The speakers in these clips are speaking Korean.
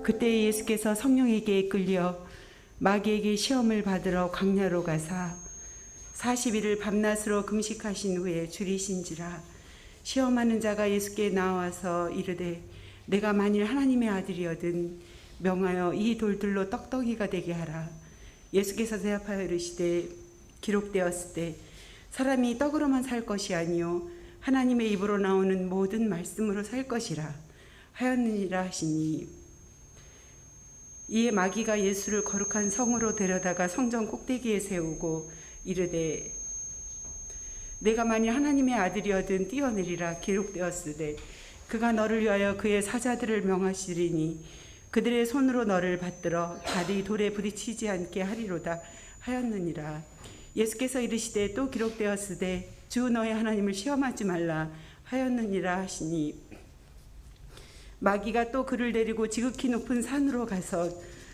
그때 예수께서 성령에게 이끌려 마귀에게 시험을 받으러 광야로 가사 40일을 밤낮으로 금식하신 후에 줄이신지라. 시험하는 자가 예수께 나와서 이르되 내가 만일 하나님의 아들이거든 명하여 이 돌들로 떡덩이가 되게 하라. 예수께서 대답하여 이르시되 기록되었을 때 사람이 떡으로만 살 것이 아니요 하나님의 입으로 나오는 모든 말씀으로 살 것이라 하였느니라 하시니, 이에 마귀가 예수를 거룩한 성으로 데려다가 성전 꼭대기에 세우고 이르되 내가 만일 하나님의 아들이거든 뛰어내리라. 기록되었으되 그가 너를 위하여 그의 사자들을 명하시리니 그들의 손으로 너를 받들어 발이 돌에 부딪히지 않게 하리로다 하였느니라. 예수께서 이르시되 또 기록되었으되 주 너의 하나님을 시험하지 말라 하였느니라 하시니, 마귀가 또 그를 데리고 지극히 높은 산으로 가서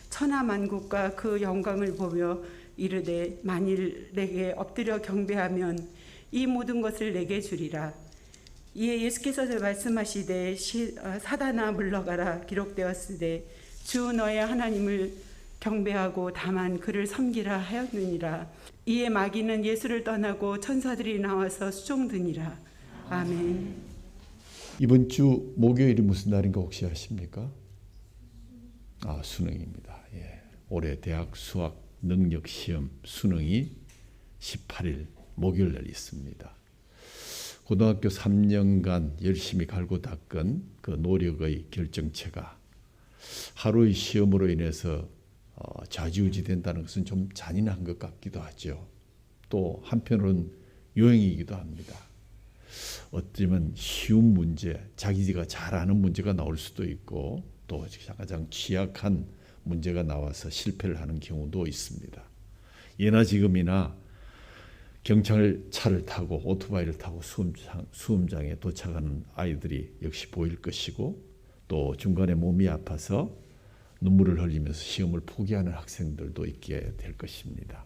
천하만국과 그 영광을 보며 이르되 만일 내게 엎드려 경배하면 이 모든 것을 내게 주리라. 이에 예수께서 말씀하시되 사단아 물러가라. 기록되었으되 주 너의 하나님을 경배하고 다만 그를 섬기라 하였느니라. 이에 마귀는 예수를 떠나고 천사들이 나와서 수종드니라. 아멘. 이번 주 목요일이 무슨 날인가 혹시 아십니까? 수능입니다. 올해 대학 수학 능력 시험 수능이 18일 목요일 날 있습니다. 고등학교 3년간 열심히 갈고 닦은 그 노력의 결정체가 하루의 시험으로 인해서 좌지우지 된다는 것은 좀 잔인한 것 같기도 하죠. 또 한편으로는 유행이기도 합니다. 어쩌면 쉬운 문제, 자기가 잘 아는 문제가 나올 수도 있고 또 가장 취약한 문제가 나와서 실패를 하는 경우도 있습니다. 예나 지금이나 경찰차를 타고 오토바이를 타고 수험장에 도착하는 아이들이 역시 보일 것이고, 또 중간에 몸이 아파서 눈물을 흘리면서 시험을 포기하는 학생들도 있게 될 것입니다.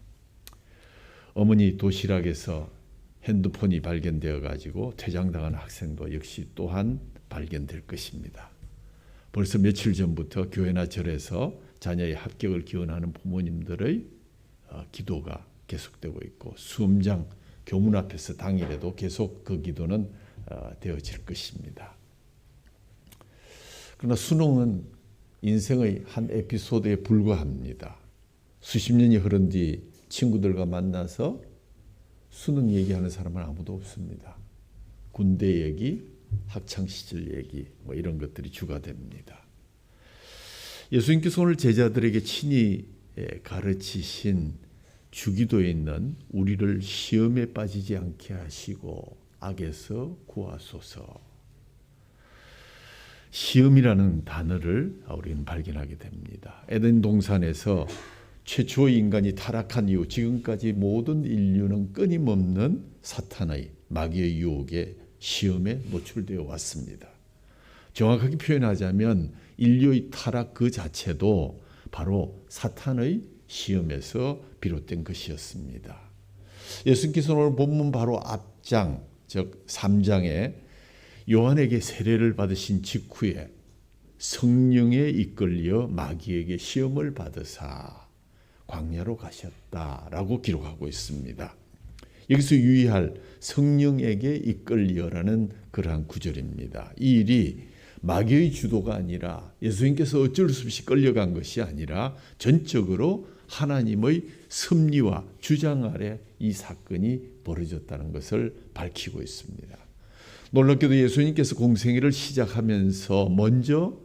어머니 도시락에서 핸드폰이 발견되어 가지고 퇴장당한 학생도 역시 또한 발견될 것입니다. 벌써 며칠 전부터 교회나 절에서 자녀의 합격을 기원하는 부모님들의 기도가 계속되고 있고, 수험장 교문 앞에서 당일에도 계속 그 기도는 되어질 것입니다. 그러나 수능은 인생의 한 에피소드에 불과합니다. 수십 년이 흐른 뒤 친구들과 만나서 수능 얘기하는 사람은 아무도 없습니다. 군대 얘기, 학창시절 얘기 이런 것들이 주가 됩니다. 예수님께서 오늘 제자들에게 친히 가르치신 주기도에 있는 우리를 시험에 빠지지 않게 하시고 악에서 구하소서, 시험이라는 단어를 우리는 발견하게 됩니다. 에덴 동산에서 최초의 인간이 타락한 이후 지금까지 모든 인류는 끊임없는 사탄의 마귀의 유혹에 시험에 노출되어 왔습니다. 정확하게 표현하자면 인류의 타락 그 자체도 바로 사탄의 시험에서 비롯된 것이었습니다. 예수님께서 오늘 본문 바로 앞장, 즉 3장에 요한에게 세례를 받으신 직후에 성령에 이끌려 마귀에게 시험을 받으사 광야로 가셨다라고 기록하고 있습니다. 여기서 유의할 성령에게 이끌려라는 그러한 구절입니다. 이 일이 마귀의 주도가 아니라 예수님께서 어쩔 수 없이 끌려간 것이 아니라 전적으로 하나님의 섭리와 주장 아래 이 사건이 벌어졌다는 것을 밝히고 있습니다. 놀랍게도 예수님께서 공생애를 시작하면서 먼저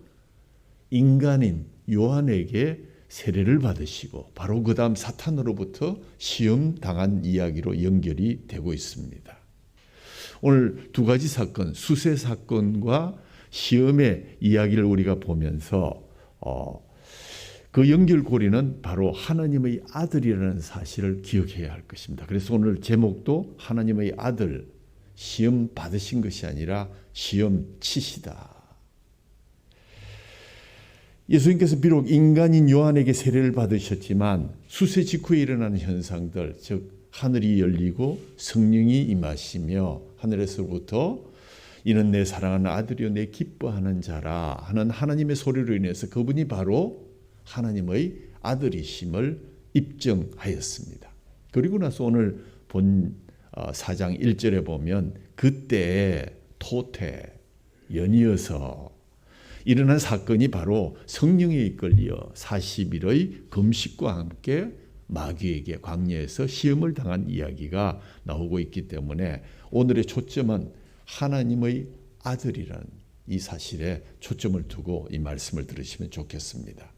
인간인 요한에게 세례를 받으시고 바로 그 다음 사탄으로부터 시험 당한 이야기로 연결이 되고 있습니다. 오늘 두 가지 사건, 수세 사건과 시험의 이야기를 우리가 보면서 그 연결고리는 바로 하나님의 아들이라는 사실을 기억해야 할 것입니다. 그래서 오늘 제목도 하나님의 아들, 시험 받으신 것이 아니라 시험 치시다. 예수님께서 비록 인간인 요한에게 세례를 받으셨지만 수세 직후에 일어나는 현상들, 즉 하늘이 열리고 성령이 임하시며 하늘에서부터 이는 내 사랑하는 아들이요 내 기뻐하는 자라 하는 하나님의 소리로 인해서 그분이 바로 하나님의 아들이심을 입증하였습니다. 그리고 나서 오늘 본 4장 1절에 보면 그때에 토태 연이어서 일어난 사건이 바로 성령에 이끌려 40일의 금식과 함께 마귀에게 광야에서 시험을 당한 이야기가 나오고 있기 때문에 오늘의 초점은 하나님의 아들이라는 이 사실에 초점을 두고 이 말씀을 들으시면 좋겠습니다.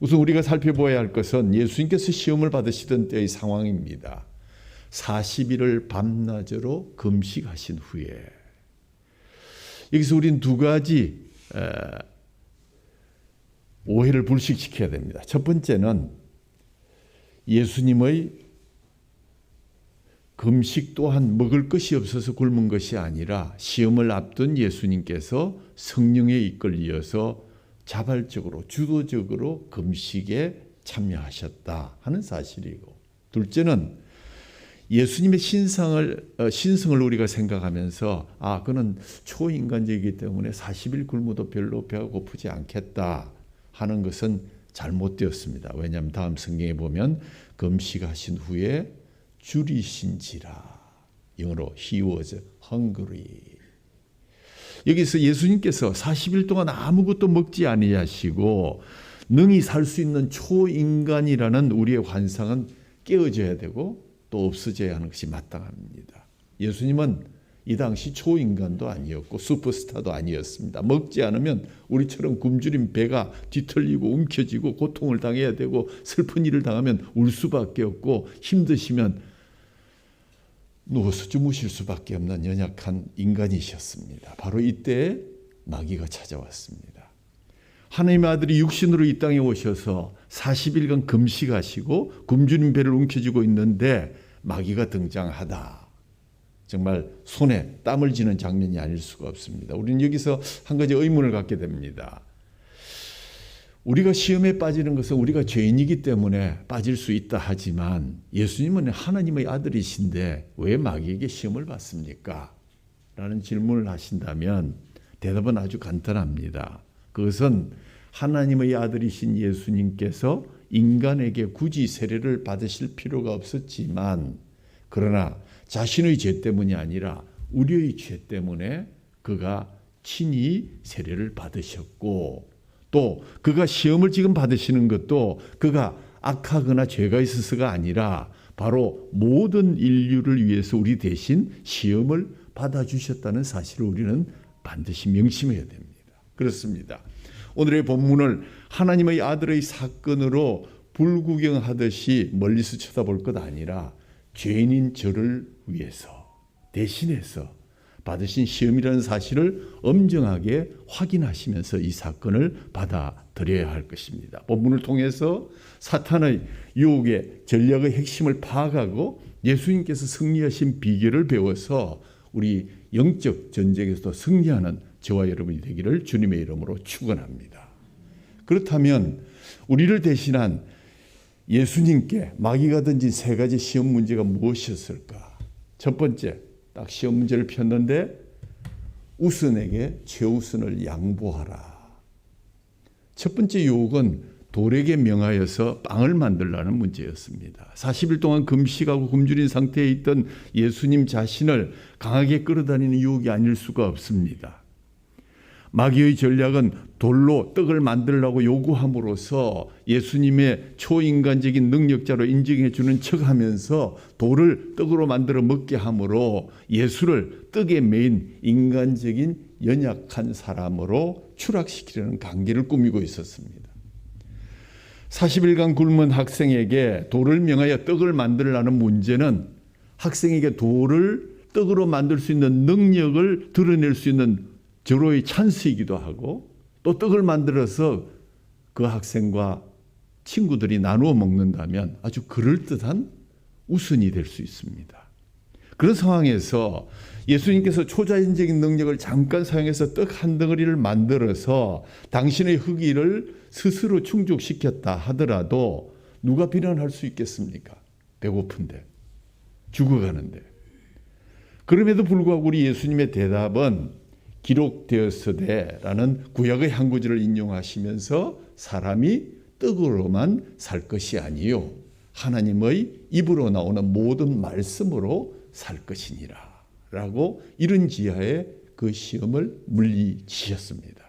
우선 우리가 살펴봐야 할 것은 예수님께서 시험을 받으시던 때의 상황입니다. 40일을 밤낮으로 금식하신 후에 여기서 우리는 두 가지 오해를 불식시켜야 됩니다. 첫 번째는 예수님의 금식 또한 먹을 것이 없어서 굶은 것이 아니라 시험을 앞둔 예수님께서 성령에 이끌려서 자발적으로 주도적으로 금식에 참여하셨다 하는 사실이고, 둘째는 예수님의 신성을 우리가 생각하면서 그는 초인간적이기 때문에 40일 굶어도 별로 배가 고프지 않겠다 하는 것은 잘못되었습니다. 왜냐하면 다음 성경에 보면 금식하신 후에 줄이신지라, 영어로 He was hungry. 여기서 예수님께서 40일 동안 아무것도 먹지 아니하시고 능히 살 수 있는 초인간이라는 우리의 환상은 깨어져야 되고 또 없어져야 하는 것이 마땅합니다. 예수님은 이 당시 초인간도 아니었고 슈퍼스타도 아니었습니다. 먹지 않으면 우리처럼 굶주린 배가 뒤틀리고 움켜쥐고 고통을 당해야 되고 슬픈 일을 당하면 울 수밖에 없고 힘드시면 누워서 주무실 수밖에 없는 연약한 인간이셨습니다. 바로 이때 마귀가 찾아왔습니다. 하나님의 아들이 육신으로 이 땅에 오셔서 40일간 금식하시고 굶주린 배를 움켜쥐고 있는데 마귀가 등장하다. 정말 손에 땀을 쥐는 장면이 아닐 수가 없습니다. 우리는 여기서 한 가지 의문을 갖게 됩니다. 우리가 시험에 빠지는 것은 우리가 죄인이기 때문에 빠질 수 있다 하지만 예수님은 하나님의 아들이신데 왜 마귀에게 시험을 받습니까? 라는 질문을 하신다면 대답은 아주 간단합니다. 그것은 하나님의 아들이신 예수님께서 인간에게 굳이 세례를 받으실 필요가 없었지만 그러나 자신의 죄 때문이 아니라 우리의 죄 때문에 그가 친히 세례를 받으셨고 또 그가 시험을 지금 받으시는 것도 그가 악하거나 죄가 있어서가 아니라 바로 모든 인류를 위해서 우리 대신 시험을 받아주셨다는 사실을 우리는 반드시 명심해야 됩니다. 그렇습니다. 오늘의 본문을 하나님의 아들의 사건으로 불구경하듯이 멀리서 쳐다볼 것 아니라 죄인인 저를 위해서 대신해서 받으신 시험이라는 사실을 엄정하게 확인하시면서 이 사건을 받아들여야 할 것입니다. 본문을 통해서 사탄의 유혹의 전략의 핵심을 파악하고 예수님께서 승리하신 비결을 배워서 우리 영적 전쟁에서도 승리하는 저와 여러분이 되기를 주님의 이름으로 축원합니다. 그렇다면 우리를 대신한 예수님께 마귀가 던진 세 가지 시험 문제가 무엇이었을까? 첫 번째, 딱 시험 문제를 폈는데 우선에게 최우선을 양보하라. 첫 번째 유혹은 돌에게 명하여서 빵을 만들라는 문제였습니다. 40일 동안 금식하고 굶주린 상태에 있던 예수님 자신을 강하게 끌어다니는 유혹이 아닐 수가 없습니다. 마귀의 전략은 돌로 떡을 만들라고 요구함으로써 예수님의 초인간적인 능력자로 인정해 주는 척하면서 돌을 떡으로 만들어 먹게 함으로 예수를 떡에 매인 인간적인 연약한 사람으로 추락시키려는 관계를 꾸미고 있었습니다. 40일간 굶은 학생에게 돌을 명하여 떡을 만들라는 문제는 학생에게 돌을 떡으로 만들 수 있는 능력을 드러낼 수 있는 절호의 찬스이기도 하고 또 떡을 만들어서 그 학생과 친구들이 나누어 먹는다면 아주 그럴듯한 우선이 될 수 있습니다. 그런 상황에서 예수님께서 초자연적인 능력을 잠깐 사용해서 떡 한 덩어리를 만들어서 당신의 허기를 스스로 충족시켰다 하더라도 누가 비난할 수 있겠습니까? 배고픈데, 죽어가는데. 그럼에도 불구하고 우리 예수님의 대답은 기록되었으되라는 구약의 한 구절을 인용하시면서 사람이 떡으로만 살 것이 아니요 하나님의 입으로 나오는 모든 말씀으로 살 것이니라 라고 이런 지하에 그 시험을 물리치셨습니다.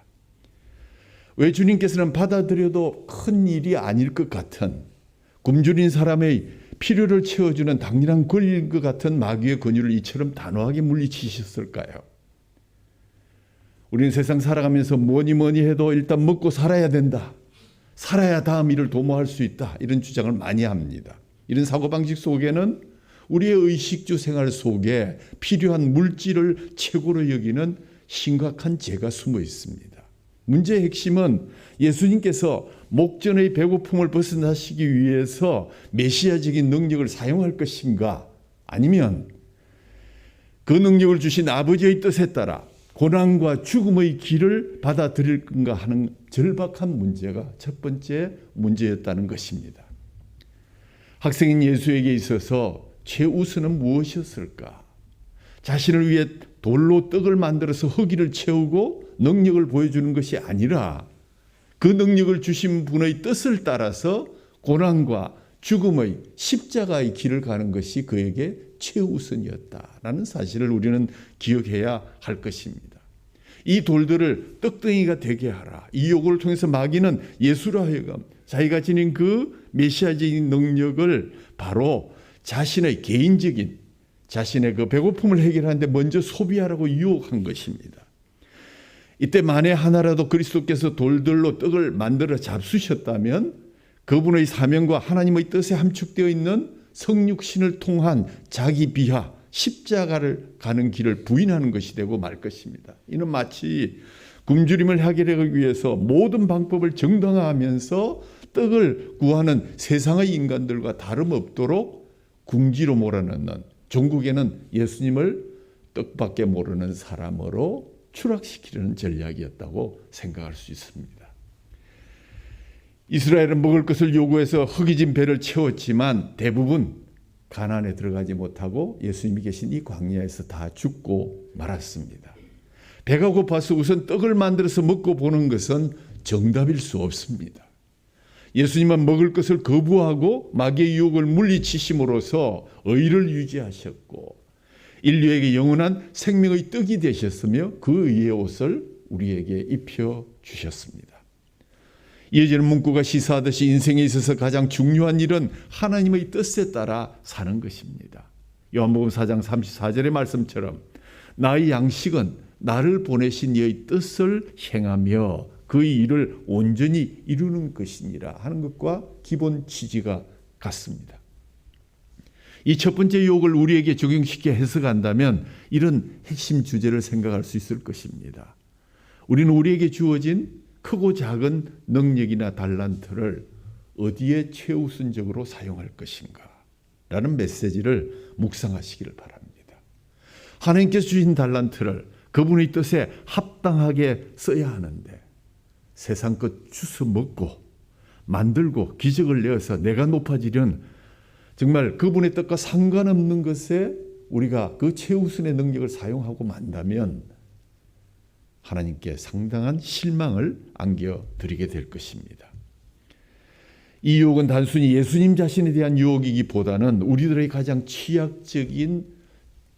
왜 주님께서는 받아들여도 큰 일이 아닐 것 같은 굶주린 사람의 필요를 채워주는 당연한 권리인 것 같은 마귀의 권유를 이처럼 단호하게 물리치셨을까요? 우리는 세상 살아가면서 뭐니 해도 일단 먹고 살아야 된다. 살아야 다음 일을 도모할 수 있다. 이런 주장을 많이 합니다. 이런 사고방식 속에는 우리의 의식주 생활 속에 필요한 물질을 최고로 여기는 심각한 죄가 숨어 있습니다. 문제의 핵심은 예수님께서 목전의 배고픔을 벗어나시기 위해서 메시아적인 능력을 사용할 것인가 아니면 그 능력을 주신 아버지의 뜻에 따라 고난과 죽음의 길을 받아들일 건가 하는 절박한 문제가 첫 번째 문제였다는 것입니다. 학생인 예수에게 있어서 최우선은 무엇이었을까? 자신을 위해 돌로 떡을 만들어서 허기를 채우고 능력을 보여주는 것이 아니라 그 능력을 주신 분의 뜻을 따라서 고난과 죽음의 십자가의 길을 가는 것이 그에게 최우선이었다라는 사실을 우리는 기억해야 할 것입니다. 이 돌들을 떡덩이가 되게 하라. 이 요구를 통해서 마귀는 예수로 하여금 자기가 지닌 그 메시아적인 능력을 바로 자신의 개인적인 자신의 그 배고픔을 해결하는데 먼저 소비하라고 유혹한 것입니다. 이때 만에 하나라도 그리스도께서 돌들로 떡을 만들어 잡수셨다면 그분의 사명과 하나님의 뜻에 함축되어 있는 성육신을 통한 자기 비하, 십자가를 가는 길을 부인하는 것이 되고 말 것입니다. 이는 마치 굶주림을 해결하기 위해서 모든 방법을 정당화하면서 떡을 구하는 세상의 인간들과 다름없도록 궁지로 몰아넣는, 종국에는 예수님을 떡밖에 모르는 사람으로 추락시키려는 전략이었다고 생각할 수 있습니다. 이스라엘은 먹을 것을 요구해서 허기진 배를 채웠지만 대부분 가나안에 들어가지 못하고 예수님이 계신 이 광야에서 다 죽고 말았습니다. 배가 고파서 우선 떡을 만들어서 먹고 보는 것은 정답일 수 없습니다. 예수님은 먹을 것을 거부하고 마귀의 유혹을 물리치심으로써 의를 유지하셨고 인류에게 영원한 생명의 떡이 되셨으며 그 의의 옷을 우리에게 입혀주셨습니다. 이어지는 문구가 시사하듯이 인생에 있어서 가장 중요한 일은 하나님의 뜻에 따라 사는 것입니다. 요한복음 4장 34절의 말씀처럼 나의 양식은 나를 보내신 이의 뜻을 행하며 그의 일을 온전히 이루는 것이니라 하는 것과 기본 취지가 같습니다. 이 첫 번째 유혹을 우리에게 적용시켜 해석한다면 이런 핵심 주제를 생각할 수 있을 것입니다. 우리는 우리에게 주어진 크고 작은 능력이나 달란트를 어디에 최우선적으로 사용할 것인가 라는 메시지를 묵상하시기를 바랍니다. 하나님께서 주신 달란트를 그분의 뜻에 합당하게 써야 하는데 세상 것 주워 먹고 만들고 기적을 내어서 내가 높아지려는 정말 그분의 뜻과 상관없는 것에 우리가 그 최우선의 능력을 사용하고 만다면 하나님께 상당한 실망을 안겨드리게 될 것입니다. 이 유혹은 단순히 예수님 자신에 대한 유혹이기보다는 우리들의 가장 취약적인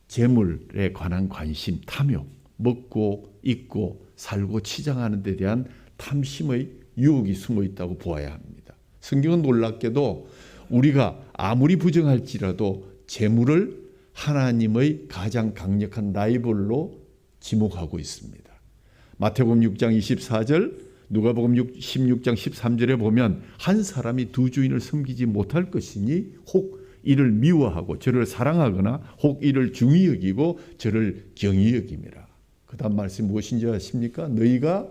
재물에 관한 관심, 탐욕, 먹고 입고 살고 치장하는 데 대한 탐심의 유혹이 숨어 있다고 보아야 합니다. 성경은 놀랍게도 우리가 아무리 부정할지라도 재물을 하나님의 가장 강력한 라이벌로 지목하고 있습니다. 마태복음 6장 24절, 누가복음 16장 13절에 보면 한 사람이 두 주인을 섬기지 못할 것이니 혹 이를 미워하고 저를 사랑하거나 혹 이를 중히 여기고 저를 경히 여김이라. 그 다음 말씀이 무엇인지 아십니까? 너희가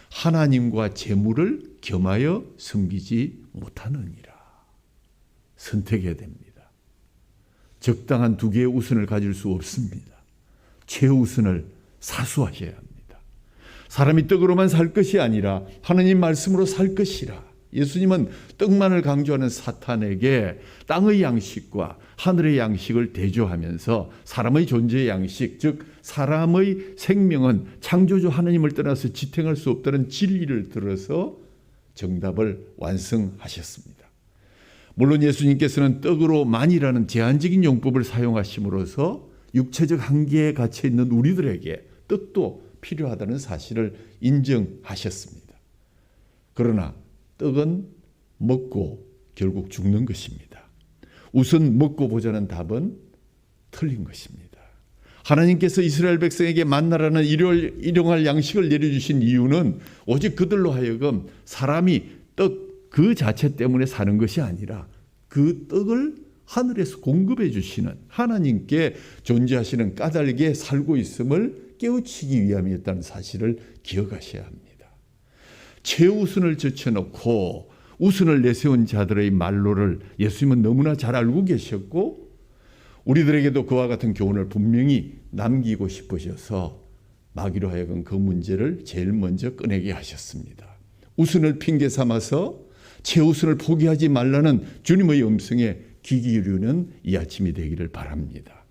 하나님과 재물을 겸하여 섬기지 못하느니라. 선택해야 됩니다. 적당한 두 개의 우선을 가질 수 없습니다. 최우선을 사수하셔야 합니다. 사람이 떡으로만 살 것이 아니라 하나님 말씀으로 살 것이라 예수님은 떡만을 강조하는 사탄에게 땅의 양식과 하늘의 양식을 대조하면서 사람의 존재의 양식, 즉 사람의 생명은 창조주 하나님을 떠나서 지탱할 수 없다는 진리를 들어서 정답을 완성하셨습니다. 물론 예수님께서는 떡으로 만이라는 제한적인 용법을 사용하심으로써 육체적 한계에 갇혀 있는 우리들에게 떡도 필요하다는 사실을 인정하셨습니다. 그러나 떡은 먹고 결국 죽는 것입니다. 우선 먹고 보자는 답은 틀린 것입니다. 하나님께서 이스라엘 백성에게 만나라는 일용할 양식을 내려주신 이유는 오직 그들로 하여금 사람이 떡 그 자체 때문에 사는 것이 아니라 그 떡을 하늘에서 공급해 주시는 하나님께 존재하시는 까닭에 살고 있음을 깨우치기 위함이었다는 사실을 기억하셔야 합니다. 최우순을 제쳐놓고 우순을 내세운 자들의 말로를 예수님은 너무나 잘 알고 계셨고 우리들에게도 그와 같은 교훈을 분명히 남기고 싶으셔서 마귀로 하여금 그 문제를 제일 먼저 꺼내게 하셨습니다. 우순을 핑계 삼아서 최우순을 포기하지 말라는 주님의 음성에 귀 기울이는 이 아침이 되기를 바랍니다.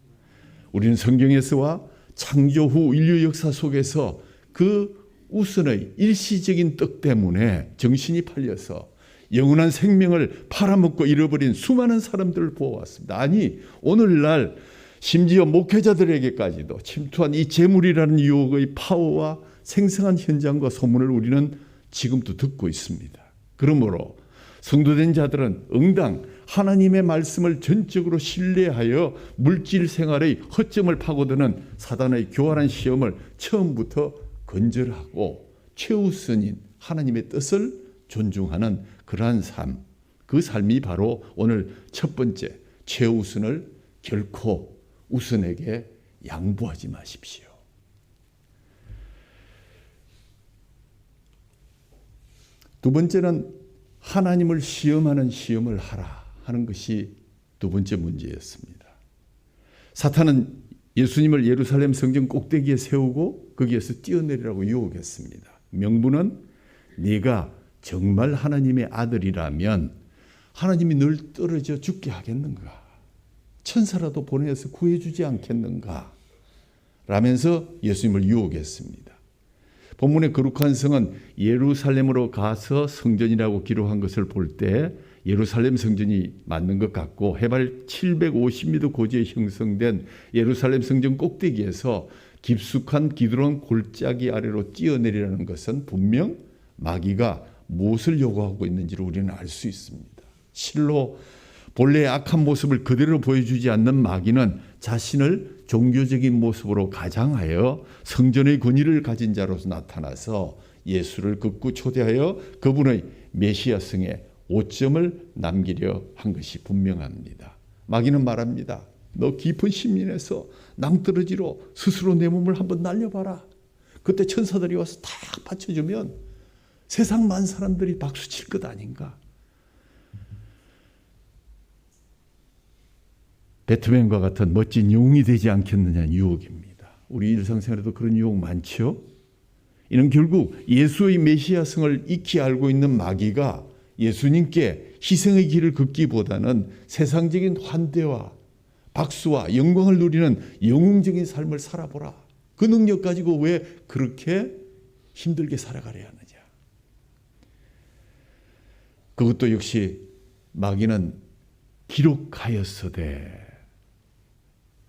우리는 성경에서와 창조 후 인류 역사 속에서 그 우순의 일시적인 떡 때문에 정신이 팔려서 영원한 생명을 팔아먹고 잃어버린 수많은 사람들을 보아왔습니다. 아니 오늘날 심지어 목회자들에게까지도 침투한 이 재물이라는 유혹의 파워와 생생한 현장과 소문을 우리는 지금도 듣고 있습니다. 그러므로 성도된 자들은 응당 하나님의 말씀을 전적으로 신뢰하여 물질 생활의 허점을 파고드는 사단의 교활한 시험을 처음부터 건절하고 최우선인 하나님의 뜻을 존중하는 그러한 삶, 그 삶이 바로 오늘 첫 번째 최우선을 결코 우선에게 양보하지 마십시오. 두 번째는 하나님을 시험하는 시험을 하라 하는 것이 두 번째 문제였습니다. 사탄은 예수님을 예루살렘 성전 꼭대기에 세우고 거기에서 뛰어내리라고 유혹했습니다. 명분은 네가 정말 하나님의 아들이라면 하나님이 널 떨어져 죽게 하겠는가? 천사라도 보내서 구해주지 않겠는가? 라면서 예수님을 유혹했습니다. 본문의 거룩한 성은 예루살렘으로 가서 성전이라고 기록한 것을 볼 때 예루살렘 성전이 맞는 것 같고 해발 750m 고지에 형성된 예루살렘 성전 꼭대기에서 깊숙한 기드론 골짜기 아래로 뛰어내리라는 것은 분명 마귀가 무엇을 요구하고 있는지를 우리는 알 수 있습니다. 실로 본래의 악한 모습을 그대로 보여주지 않는 마귀는 자신을 종교적인 모습으로 가장하여 성전의 권위를 가진 자로서 나타나서 예수를 극구 초대하여 그분의 메시아성에 오점을 남기려 한 것이 분명합니다. 마귀는 말합니다. 너 깊은 심린에서 낭떠러지로 스스로 내 몸을 한번 날려봐라. 그때 천사들이 와서 다 받쳐주면 세상 많은 사람들이 박수칠 것 아닌가. 배트맨과 같은 멋진 영웅이 되지 않겠느냐는 유혹입니다. 우리 일상생활에도 그런 유혹 많죠. 이는 결국 예수의 메시아성을 익히 알고 있는 마귀가 예수님께 희생의 길을 걷기보다는 세상적인 환대와 박수와 영광을 누리는 영웅적인 삶을 살아보라. 그 능력 가지고 왜 그렇게 힘들게 살아가려 하느냐. 그것도 역시 마귀는 기록하였으되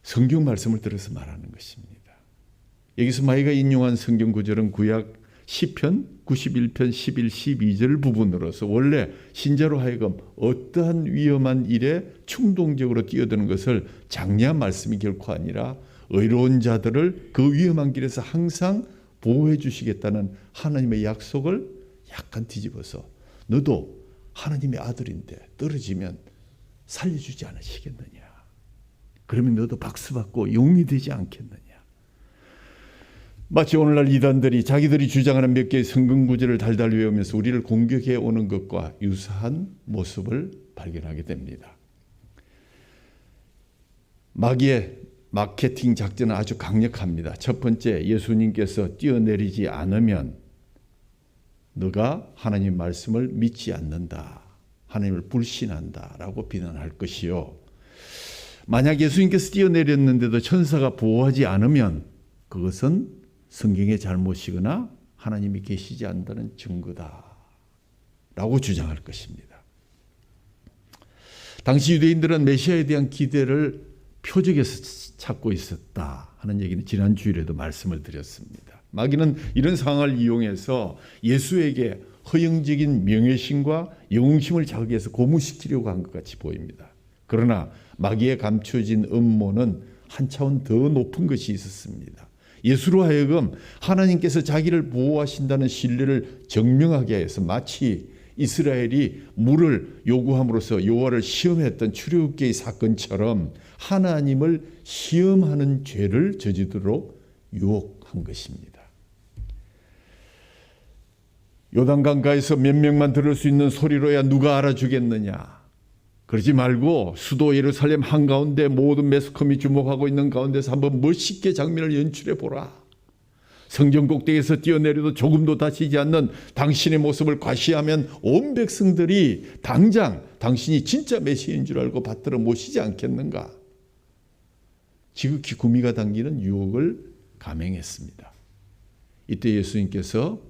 성경 말씀을 들어서 말하는 것입니다. 여기서 마귀가 인용한 성경 구절은 구약 시편 91편 11, 12절 부분으로서 원래 신자로 하여금 어떠한 위험한 일에 충동적으로 뛰어드는 것을 장려한 말씀이 결코 아니라 의로운 자들을 그 위험한 길에서 항상 보호해 주시겠다는 하나님의 약속을 약간 뒤집어서 너도 하나님의 아들인데 떨어지면 살려주지 않으시겠느냐. 그러면 너도 박수받고 용이 되지 않겠느냐. 마치 오늘날 이단들이 자기들이 주장하는 몇 개의 성경 구절을 달달 외우면서 우리를 공격해 오는 것과 유사한 모습을 발견하게 됩니다. 마귀의 마케팅 작전은 아주 강력합니다. 첫 번째, 예수님께서 뛰어내리지 않으면 너가 하나님의 말씀을 믿지 않는다. 하나님을 불신한다. 라고 비난할 것이요. 만약 예수님께서 뛰어내렸는데도 천사가 보호하지 않으면 그것은 성경의 잘못이거나 하나님이 계시지 않는다는 증거다. 라고 주장할 것입니다. 당시 유대인들은 메시아에 대한 기대를 표적에서 찾고 있었다 하는 얘기는 지난 주일에도 말씀을 드렸습니다. 마귀는 이런 상황을 이용해서 예수에게 허영적인 명예심과 영웅심을 자극해서 고무시키려고 한 것 같이 보입니다. 그러나 마귀에 감춰진 음모는 한 차원 더 높은 것이 있었습니다. 예수로 하여금 하나님께서 자기를 보호하신다는 신뢰를 증명하게 해서 마치 이스라엘이 물을 요구함으로써 여호와를 시험했던 출애굽기의 사건처럼 하나님을 시험하는 죄를 저지르도록 유혹한 것입니다. 요단강가에서 몇 명만 들을 수 있는 소리로야 누가 알아주겠느냐. 그러지 말고 수도 예루살렘 한가운데 모든 매스컴이 주목하고 있는 가운데서 한번 멋있게 장면을 연출해 보라. 성전 꼭대기에서 뛰어내려도 조금도 다치지 않는 당신의 모습을 과시하면 온 백성들이 당장 당신이 진짜 메시아인 줄 알고 받들어 모시지 않겠는가. 지극히 구미가 당기는 유혹을 감행했습니다. 이때 예수님께서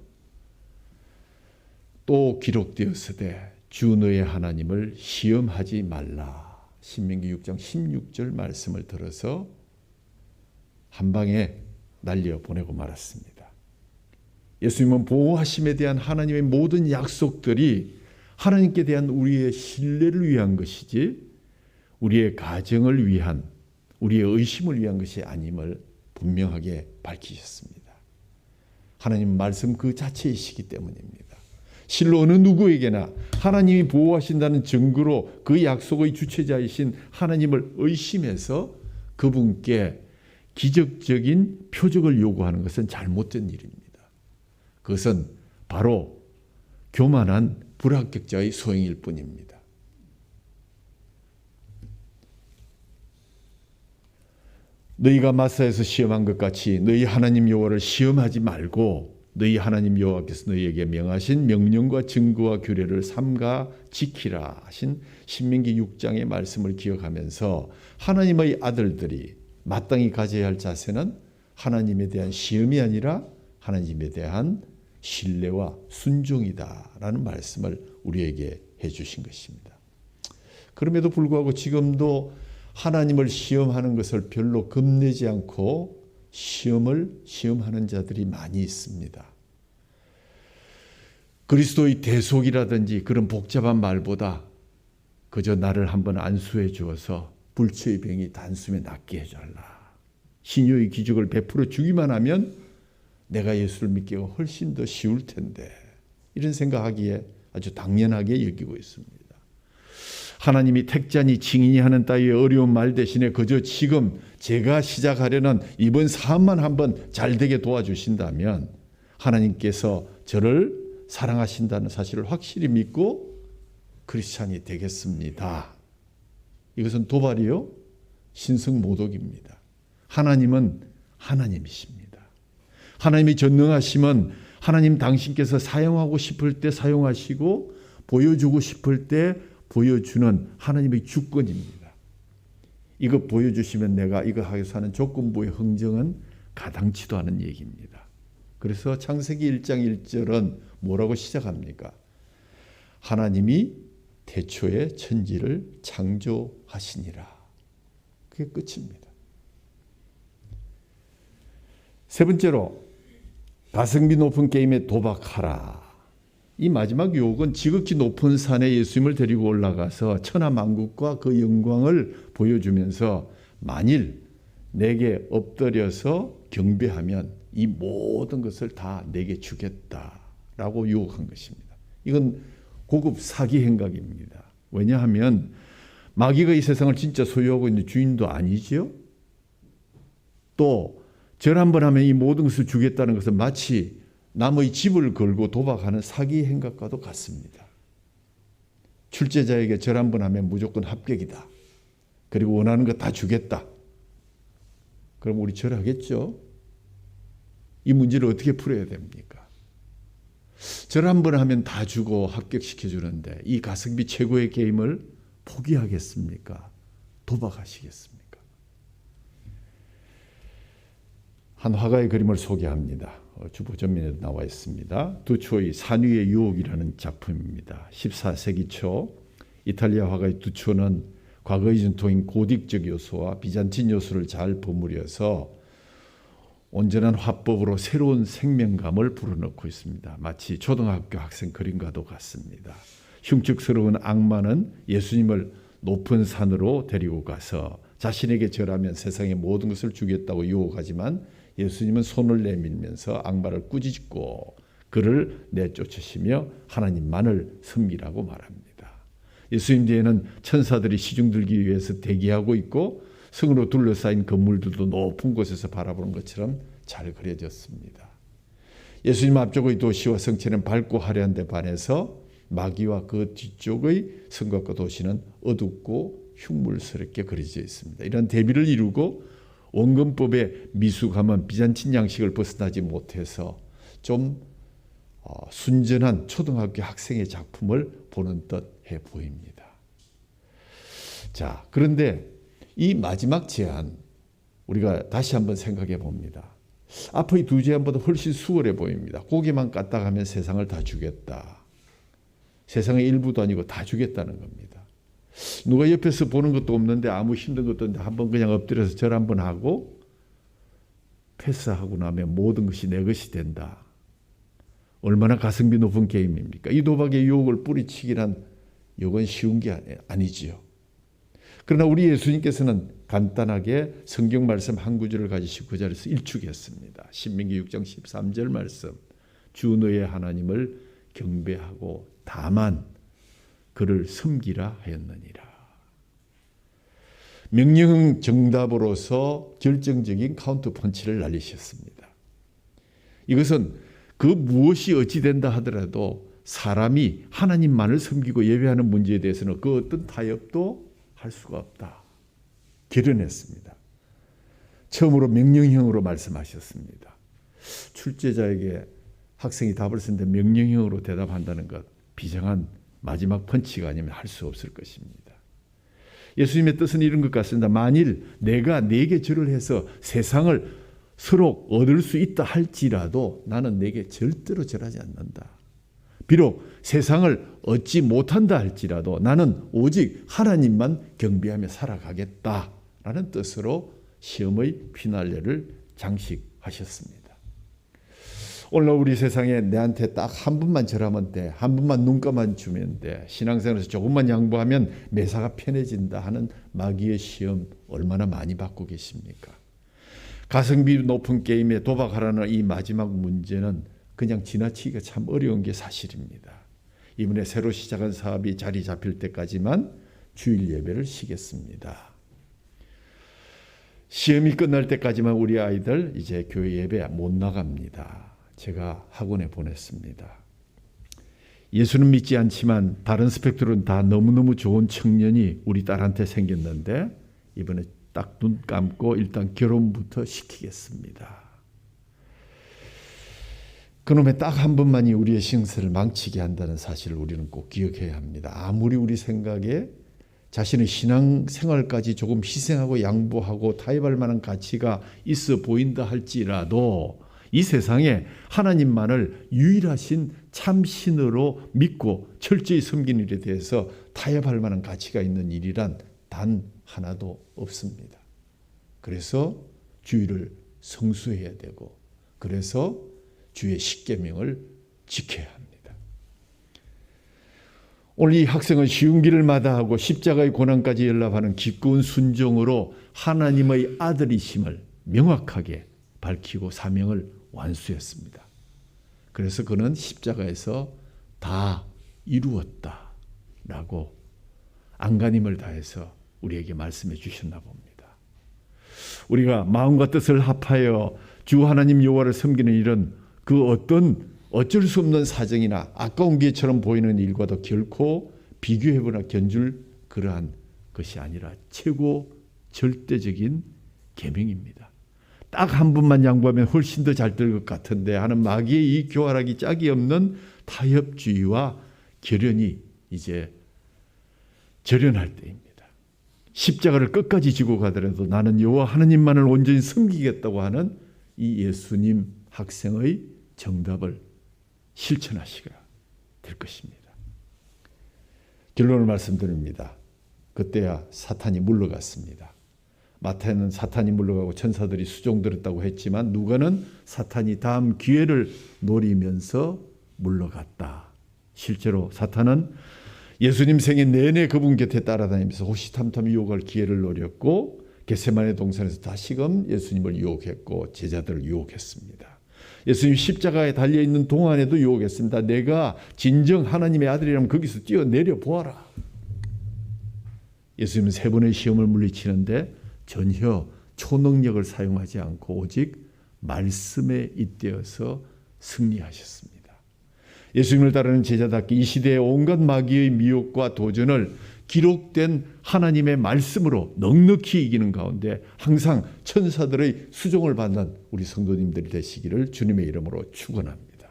또 기록되었으되 주 너의 하나님을 시험하지 말라. 신명기 6장 16절 말씀을 들어서 한 방에 날려보내고 말았습니다. 예수님은 보호하심에 대한 하나님의 모든 약속들이 하나님께 대한 우리의 신뢰를 위한 것이지 우리의 가정을 위한, 우리의 의심을 위한 것이 아님을 분명하게 밝히셨습니다. 하나님 말씀 그 자체이시기 때문입니다. 실로 어느 누구에게나 하나님이 보호하신다는 증거로 그 약속의 주체자이신 하나님을 의심해서 그분께 기적적인 표적을 요구하는 것은 잘못된 일입니다. 그것은 바로 교만한 불합격자의 소행일 뿐입니다. 너희가 마사에서 시험한 것 같이 너희 하나님 여호와를 시험하지 말고 너희 하나님 여호와께서 너희에게 명하신 명령과 증거와 규례를 삼가 지키라 하신 신명기 6장의 말씀을 기억하면서 하나님의 아들들이 마땅히 가져야 할 자세는 하나님에 대한 시험이 아니라 하나님에 대한 신뢰와 순종이다라는 말씀을 우리에게 해주신 것입니다. 그럼에도 불구하고 지금도 하나님을 시험하는 것을 별로 겁내지 않고 시험하는 자들이 많이 있습니다. 그리스도의 대속이라든지 그런 복잡한 말보다 그저 나를 한번 안수해 주어서 불치의 병이 단숨에 낫게 해달라. 신유의 기적을 베풀어 주기만 하면 내가 예수를 믿기가 훨씬 더 쉬울 텐데 이런 생각하기에 아주 당연하게 여기고 있습니다. 하나님이 택자니 증인이 하는 따위의 어려운 말 대신에 그저 지금 제가 시작하려는 이번 사업만 한번 잘되게 도와주신다면 하나님께서 저를 사랑하신다는 사실을 확실히 믿고 크리스찬이 되겠습니다. 이것은 도발이요? 신성모독입니다. 하나님은 하나님이십니다. 하나님이 전능하시면 하나님 당신께서 사용하고 싶을 때 사용하시고 보여주고 싶을 때 보여주는 하나님의 주권입니다. 이거 보여주시면 내가 이거 하겠어 하는 조건부의 흥정은 가당치도 않은 얘기입니다. 그래서 창세기 1장 1절은 뭐라고 시작합니까? 하나님이 태초에 천지를 창조하시니라. 그게 끝입니다. 세 번째로 가성비 높은 게임에 도박하라. 이 마지막 유혹은 지극히 높은 산에 예수님을 데리고 올라가서 천하만국과 그 영광을 보여주면서 만일 내게 엎드려서 경배하면 이 모든 것을 다 내게 주겠다라고 유혹한 것입니다. 이건 고급 사기 행각입니다. 왜냐하면 마귀가 이 세상을 진짜 소유하고 있는 주인도 아니지요. 또 절 한번 하면 이 모든 것을 주겠다는 것은 마치 남의 집을 걸고 도박하는 사기 행각과도 같습니다. 출제자에게 절 한번 하면 무조건 합격이다. 그리고 원하는 거 다 주겠다. 그럼 우리 절하겠죠? 이 문제를 어떻게 풀어야 됩니까? 절 한 번 하면 다 주고 합격시켜 주는데 이 가성비 최고의 게임을 포기하겠습니까? 도박하시겠습니까? 한 화가의 그림을 소개합니다. 주보 전면에 나와 있습니다. 두초의 산위의 유혹이라는 작품입니다. 14세기 초 이탈리아 화가의 두초는 과거의 전통인 고딕적 요소와 비잔틴 요소를 잘 버무려서 온전한 화법으로 새로운 생명감을 불어넣고 있습니다. 마치 초등학교 학생 그림과도 같습니다. 흉측스러운 악마는 예수님을 높은 산으로 데리고 가서 자신에게 절하면 세상의 모든 것을 주겠다고 유혹하지만 예수님은 손을 내밀면서 악마를 꾸짖고 그를 내쫓으시며 하나님만을 섬기라고 말합니다. 예수님 뒤에는 천사들이 시중 들기 위해서 대기하고 있고 성으로 둘러싸인 건물들도 높은 곳에서 바라보는 것처럼 잘 그려졌습니다. 예수님 앞쪽의 도시와 성체는 밝고 화려한 데 반해서 마귀와 그 뒤쪽의 성곽과 도시는 어둡고 흉물스럽게 그려져 있습니다. 이런 대비를 이루고 원근법의 미숙함은 비잔틴 양식을 벗어나지 못해서 좀 순전한 초등학교 학생의 작품을 보는 듯해 보입니다. 자, 그런데 이 마지막 제안 우리가 다시 한번 생각해 봅니다. 앞의 두 제안보다 훨씬 수월해 보입니다. 고기만 까딱하면 세상을 다 주겠다. 세상의 일부도 아니고 다 주겠다는 겁니다. 누가 옆에서 보는 것도 없는데 아무 힘든 것도 없는데 한번 그냥 엎드려서 절 한번 하고 패스하고 나면 모든 것이 내 것이 된다. 얼마나 가성비 높은 게임입니까? 이 도박의 유혹을 뿌리치기란 이건 쉬운 게 아니지요. 그러나 우리 예수님께서는 간단하게 성경 말씀 한 구절을 가지시고 그 자리에서 일축했습니다. 신명기 6장 13절 말씀. 주 너의 하나님을 경배하고 다만 그를 섬기라 하였느니라. 명령 정답으로서 결정적인 카운터 펀치를 날리셨습니다. 이것은 그 무엇이 어찌 된다 하더라도 사람이 하나님만을 섬기고 예배하는 문제에 대해서는 그 어떤 타협도 할 수가 없다. 결연했습니다. 처음으로 명령형으로 말씀하셨습니다. 출제자에게 학생이 답을 쓰는데 명령형으로 대답한다는 것 비장한 마지막 펀치가 아니면 할 수 없을 것입니다. 예수님의 뜻은 이런 것 같습니다. 만일 내가 네게 절을 해서 세상을 서로 얻을 수 있다 할지라도 나는 네게 절대로 절하지 않는다. 비록 세상을 얻지 못한다 할지라도 나는 오직 하나님만 경배하며 살아가겠다라는 뜻으로 시험의 피날레를 장식하셨습니다. 오늘 우리 세상에 내한테 딱 한 분만 절하면 돼. 한 분만 눈감만 주면 돼. 신앙생활에서 조금만 양보하면 매사가 편해진다 하는 마귀의 시험 얼마나 많이 받고 계십니까? 가성비 높은 게임에 도박하라는 이 마지막 문제는 그냥 지나치기가 참 어려운 게 사실입니다. 이번에 새로 시작한 사업이 자리 잡힐 때까지만 주일 예배를 쉬겠습니다. 시험이 끝날 때까지만 우리 아이들 이제 교회 예배 못 나갑니다. 제가 학원에 보냈습니다. 예수는 믿지 않지만 다른 스펙트로는 다 너무너무 좋은 청년이 우리 딸한테 생겼는데 이번에 딱 눈 감고 일단 결혼부터 시키겠습니다. 그놈의 딱 한 번만이 우리의 신세를 망치게 한다는 사실을 우리는 꼭 기억해야 합니다. 아무리 우리 생각에 자신의 신앙생활까지 조금 희생하고 양보하고 타협할 만한 가치가 있어 보인다 할지라도 이 세상에 하나님만을 유일하신 참신으로 믿고 철저히 섬기는 일에 대해서 타협할 만한 가치가 있는 일이란 단 하나도 없습니다. 그래서 주의를 성수해야 되고 그래서 주의 십계명을 지켜야 합니다. 오늘 이 학생은 쉬운 길을 마다하고 십자가의 고난까지 연락하는 기꺼운 순종으로 하나님의 아들이심을 명확하게 밝히고 사명을 완수했습니다. 그래서 그는 십자가에서 다 이루었다라고 안간힘을 다해서 우리에게 말씀해 주셨나 봅니다. 우리가 마음과 뜻을 합하여 주 하나님 여호와를 섬기는 일은 그 어쩔 수 없는 사정이나 아까운 기회처럼 보이는 일과도 결코 비교해보나 견줄 그러한 것이 아니라 최고 절대적인 계명입니다. 딱 한 분만 양보하면 훨씬 더 잘 될 것 같은데 하는 마귀의 이 교활하기 짝이 없는 타협주의와 결연이 이제 절연할 때입니다. 십자가를 끝까지 지고 가더라도 나는 여호와 하나님만을 온전히 섬기겠다고 하는 이 예수님 학생의 정답을 실천하시게 될 것입니다. 결론을 말씀드립니다. 그때야 사탄이 물러갔습니다. 마태는 사탄이 물러가고 천사들이 수종들었다고 했지만 누가는 사탄이 다음 기회를 노리면서 물러갔다. 실제로 사탄은 예수님 생애 내내 그분 곁에 따라다니면서 호시탐탐 유혹할 기회를 노렸고 겟세마네 동산에서 다시금 예수님을 유혹했고 제자들을 유혹했습니다. 예수님 십자가에 달려있는 동안에도 유혹했습니다. 내가 진정 하나님의 아들이라면 거기서 뛰어내려 보아라. 예수님은 3번의 시험을 물리치는데 전혀 초능력을 사용하지 않고 오직 말씀에 잇대어서 승리하셨습니다. 예수님을 따르는 제자답게 이 시대의 온갖 마귀의 미혹과 도전을 기록된 하나님의 말씀으로 넉넉히 이기는 가운데 항상 천사들의 수종을 받는 우리 성도님들이 되시기를 주님의 이름으로 축원합니다.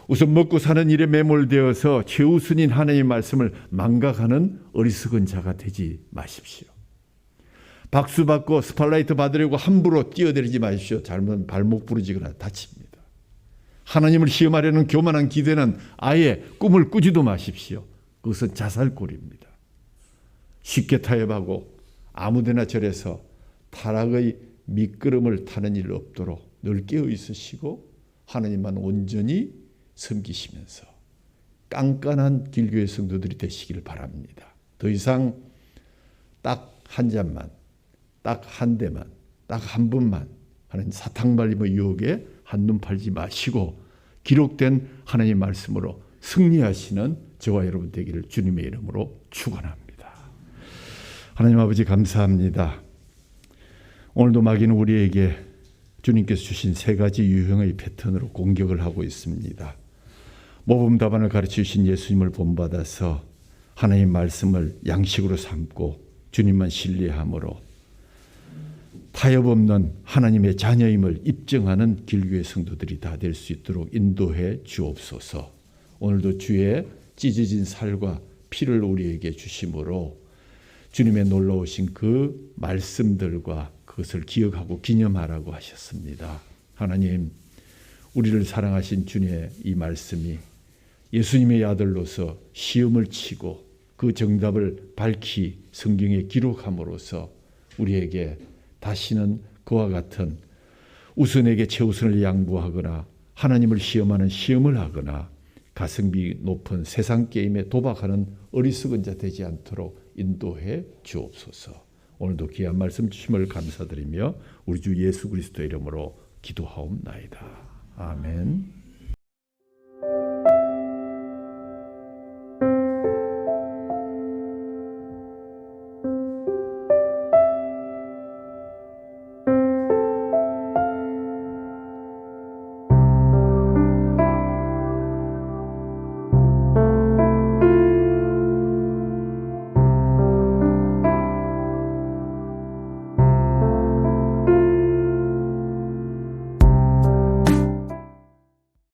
우선 먹고 사는 일에 매몰되어서 최우선인 하나님의 말씀을 망각하는 어리석은 자가 되지 마십시오. 박수 받고 스팟라이트 받으려고 함부로 뛰어내리지 마십시오. 잘못 발목 부러지거나 다칩니다. 하나님을 시험하려는 교만한 기대는 아예 꿈을 꾸지도 마십시오. 그것은 자살골입니다. 쉽게 타협하고 아무데나 절에서 타락의 미끄럼을 타는 일 없도록 늘 깨어 있으시고 하나님만 온전히 섬기시면서 깐깐한 길교의 성도들이 되시기를 바랍니다. 더 이상 딱 한 잔만, 딱 한 대만, 딱 한 번만 하는 사탕발림의 유혹에 한눈 팔지 마시고 기록된 하나님의 말씀으로 승리하시는 저와 여러분 되기를 주님의 이름으로 축원합니다. 하나님 아버지 감사합니다. 오늘도 마귀는 우리에게 주님께서 주신 3가지 유형의 패턴으로 공격을 하고 있습니다. 모범 답안을 가르쳐 주신 예수님을 본받아서 하나님의 말씀을 양식으로 삼고 주님만 신뢰함으로 타협 없는 하나님의 자녀임을 입증하는 길교의 성도들이 다 될 수 있도록 인도해 주옵소서. 오늘도 주의 찢어진 살과 피를 우리에게 주심으로 주님의 놀라우신 그 말씀들과 그것을 기억하고 기념하라고 하셨습니다. 하나님, 우리를 사랑하신 주님의 이 말씀이 예수님의 아들로서 시험을 치고 그 정답을 밝히 성경에 기록함으로써 우리에게 다시는 그와 같은 우선에게 최우선을 양보하거나 하나님을 시험하는 시험을 하거나 가성비 높은 세상 게임에 도박하는 어리석은 자 되지 않도록 인도해 주옵소서. 오늘도 귀한 말씀 주심을 감사드리며 우리 주 예수 그리스도의 이름으로 기도하옵나이다. 아멘.